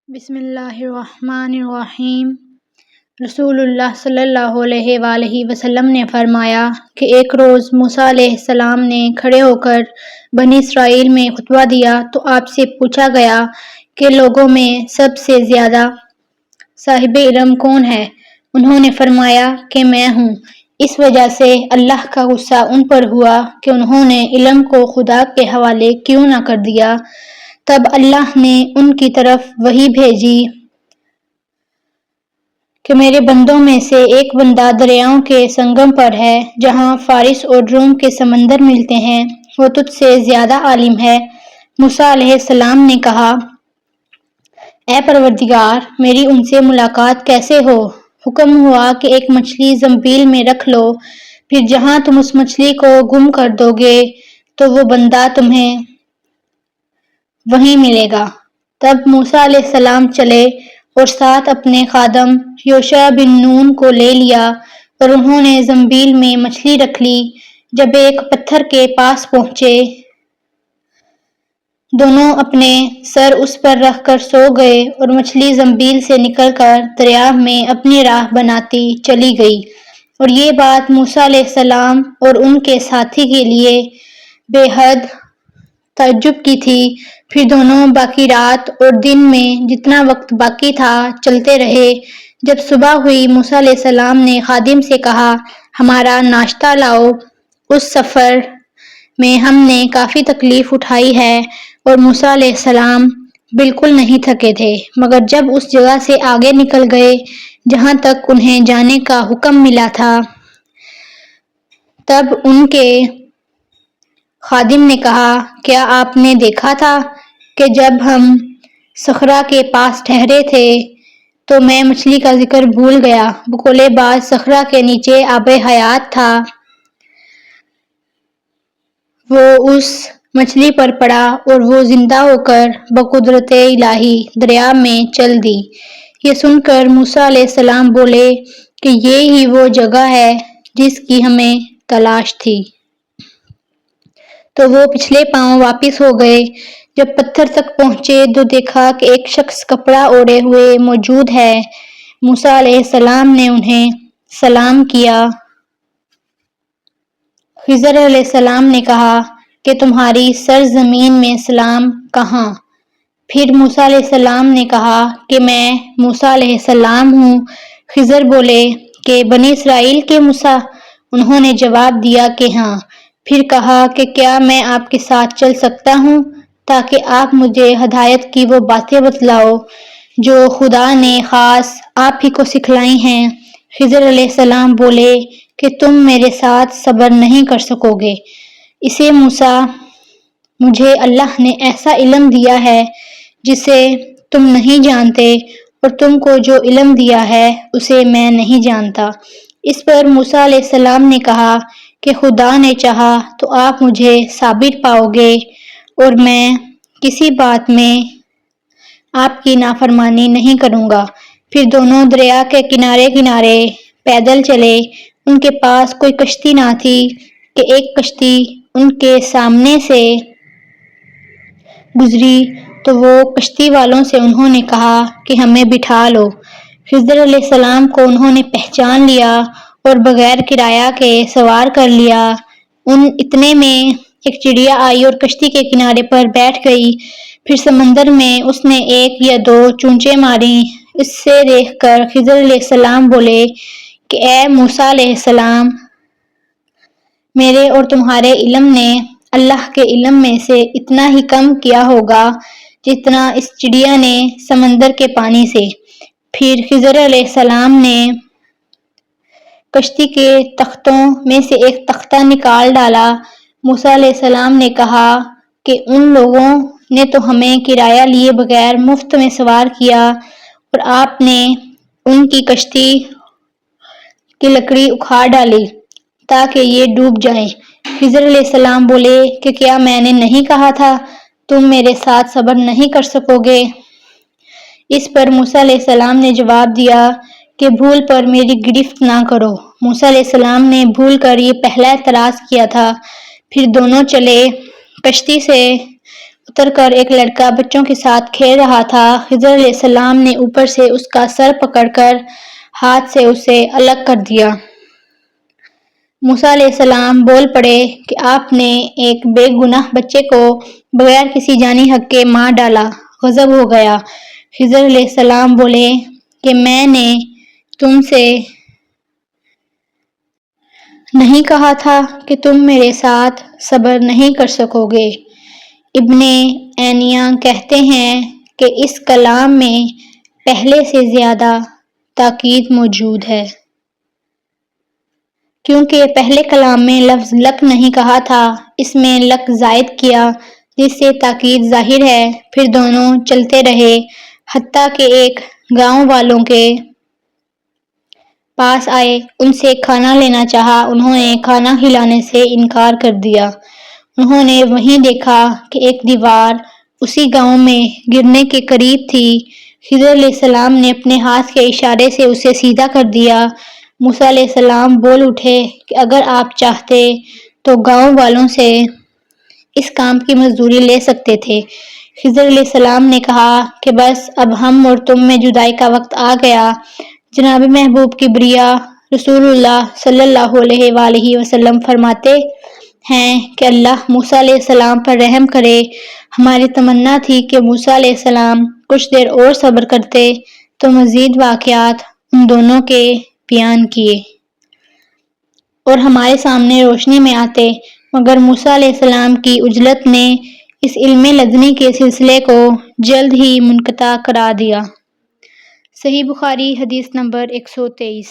بسم اللہ الرحمن الرحیم۔ رسول اللہ صلی اللہ علیہ وآلہ وسلم نے فرمایا کہ ایک روز موسیٰ علیہ السلام نے کھڑے ہو کر بنی اسرائیل میں خطبہ دیا تو آپ سے پوچھا گیا کہ لوگوں میں سب سے زیادہ صاحب علم کون ہے؟ انہوں نے فرمایا کہ میں ہوں۔ اس وجہ سے اللہ کا غصہ ان پر ہوا کہ انہوں نے علم کو خدا کے حوالے کیوں نہ کر دیا۔ تب اللہ نے ان کی طرف وحی بھیجی کہ میرے بندوں میں سے ایک بندہ دریاؤں کے سنگم پر ہے، جہاں فارس اور روم کے سمندر ملتے ہیں، وہ تجھ سے زیادہ عالم ہے۔ موسیٰ علیہ السلام نے کہا، اے پروردگار، میری ان سے ملاقات کیسے ہو؟ حکم ہوا کہ ایک مچھلی زنبیل میں رکھ لو، پھر جہاں تم اس مچھلی کو گم کر دو گے تو وہ بندہ تمہیں وہیں ملے گا۔ تب موسیٰ علیہ السلام چلے اور ساتھ اپنے خادم یوشع بن نون کو لے لیا اور انہوں نے زنبیل میں مچھلی رکھ لی۔ جب ایک پتھر کے پاس پہنچے، دونوں اپنے سر اس پر رکھ کر سو گئے اور مچھلی زنبیل سے نکل کر دریا میں اپنی راہ بناتی چلی گئی، اور یہ بات موسیٰ علیہ السلام اور ان کے ساتھی کے لیے بے حد تعجب کی تھی۔ پھر دونوں باقی رات اور دن میں جتنا وقت باقی تھا چلتے رہے۔ جب صبح ہوئی، موسیٰ علیہ السلام نے خادم سے کہا، ہمارا ناشتہ لاؤ۔ اس سفر میں ہم نے کافی تکلیف اٹھائی ہے اور موسیٰ علیہ السلام بالکل نہیں تھکے تھے، مگر جب اس جگہ سے آگے نکل گئے جہاں تک انہیں جانے کا حکم ملا تھا، تب ان کے خادم نے کہا، کیا آپ نے دیکھا تھا کہ جب ہم صخرہ کے پاس ٹھہرے تھے تو میں مچھلی کا ذکر بھول گیا۔ بقول باز صخرہ کے نیچے آب حیات تھا، وہ اس مچھلی پر پڑا اور وہ زندہ ہو کر بقدرت الہی دریا میں چل دی۔ یہ سن کر موسیٰ علیہ السلام بولے کہ یہ ہی وہ جگہ ہے جس کی ہمیں تلاش تھی۔ تو وہ پچھلے پاؤں واپس ہو گئے۔ جب پتھر تک پہنچے تو دیکھا کہ ایک شخص کپڑا اوڑھے ہوئے موجود ہے۔ موسیٰ علیہ السلام نے انہیں سلام کیا۔ خضر علیہ السلام نے کہا کہ تمہاری سرزمین میں سلام کہاں؟ پھر موسیٰ علیہ السلام نے کہا کہ میں موسیٰ علیہ السلام ہوں۔ خضر بولے کہ بنی اسرائیل کے موسیٰ؟ انہوں نے جواب دیا کہ ہاں۔ پھر کہا کہ کیا میں آپ کے ساتھ چل سکتا ہوں تاکہ آپ مجھے ہدایت کی وہ باتیں بتلاؤ جو خدا نے خاص آپ ہی کو سکھلائی ہیں؟ خضر علیہ السلام بولے کہ تم میرے ساتھ صبر نہیں کر سکو گے۔ اسے موسیٰ، مجھے اللہ نے ایسا علم دیا ہے جسے تم نہیں جانتے، اور تم کو جو علم دیا ہے اسے میں نہیں جانتا۔ اس پر موسیٰ علیہ السلام نے کہا کہ خدا نے چاہا تو آپ مجھے ثابت پاؤ گے اور میں کسی بات میں آپ کی نافرمانی نہیں کروں گا۔ پھر دونوں دریا کے کنارے کنارے پیدل چلے۔ ان کے پاس کوئی کشتی نہ تھی کہ ایک کشتی ان کے سامنے سے گزری تو وہ کشتی والوں سے انہوں نے کہا کہ ہمیں بٹھا لو۔ خضر علیہ السلام کو انہوں نے پہچان لیا اور بغیر کرایہ کے سوار کر لیا۔ اتنے میں ایک چڑیا آئی اور کشتی کے کنارے پر بیٹھ گئی۔ پھر سمندر میں اس نے ایک یا دو چونچیں ماریں۔ اس سے دیکھ کر خضر علیہ السلام بولے کہ اے موسیٰ علیہ السلام، میرے اور تمہارے علم نے اللہ کے علم میں سے اتنا ہی کم کیا ہوگا جتنا اس چڑیا نے سمندر کے پانی سے۔ پھر خضر علیہ السلام نے کشتی کے تختوں میں سے ایک تختہ نکال ڈالا۔ موسیٰ علیہ السلام نے کہا کہ ان لوگوں نے تو ہمیں کرایہ لیے بغیر مفت میں سوار کیا اور آپ نے ان کی کشتی کی لکڑی اکھاڑ ڈالی تاکہ یہ ڈوب جائیں۔ خضر علیہ السلام بولے کہ کیا میں نے نہیں کہا تھا تم میرے ساتھ صبر نہیں کر سکو گے؟ اس پر موسیٰ علیہ السلام نے جواب دیا کہ بھول پر میری گرفت نہ کرو۔ موسیٰ علیہ السلام نے بھول کر یہ پہلا اعتراض کیا تھا۔ پھر دونوں چلے، کشتی سے اتر کر ایک لڑکا بچوں کے ساتھ کھیل رہا تھا۔ خضر علیہ السلام نے اوپر سے اس کا سر پکڑ کر ہاتھ سے اسے الگ کر دیا۔ موسیٰ علیہ السلام بول پڑے کہ آپ نے ایک بے گناہ بچے کو بغیر کسی جانی حق کے مار ڈالا۔ غضب ہو گیا۔ خضر علیہ السلام بولے کہ میں نے تم سے نہیں کہا تھا کہ تم میرے ساتھ صبر نہیں کر سکو گے۔ ابن عینیہ کہتے ہیں کہ اس کلام میں پہلے سے زیادہ تاکید موجود ہے، کیونکہ پہلے کلام میں لفظ لک نہیں کہا تھا، اس میں لک زائد کیا جس سے تاکید ظاہر ہے۔ پھر دونوں چلتے رہے حتیٰ کہ ایک گاؤں والوں کے پاس آئے، ان سے کھانا لینا چاہا، انہوں نے کھانا کھلانے سے انکار کر دیا۔ انہوں نے وہیں دیکھا کہ ایک دیوار اسی گاؤں میں گرنے کے قریب تھی۔ خضر علیہ السلام نے اپنے ہاتھ کے اشارے سے اسے سیدھا کر دیا۔ موسیٰ علیہ السلام بول اٹھے کہ اگر آپ چاہتے تو گاؤں والوں سے اس کام کی مزدوری لے سکتے تھے۔ خضر علیہ السلام نے کہا کہ بس اب ہم اور تم میں جدائی کا وقت آ گیا۔ جناب محبوب کبریا رسول اللہ صلی اللہ علیہ وآلہ وسلم فرماتے ہیں کہ اللہ موسیٰ علیہ السلام پر رحم کرے۔ ہماری تمنا تھی کہ موسیٰ علیہ السلام کچھ دیر اور صبر کرتے تو مزید واقعات ان دونوں کے بیان کیے اور ہمارے سامنے روشنی میں آتے، مگر موسیٰ علیہ السلام کی عجلت نے اس علم لدنی کے سلسلے کو جلد ہی منقطع کرا دیا۔ صحیح بخاری حدیث نمبر 123۔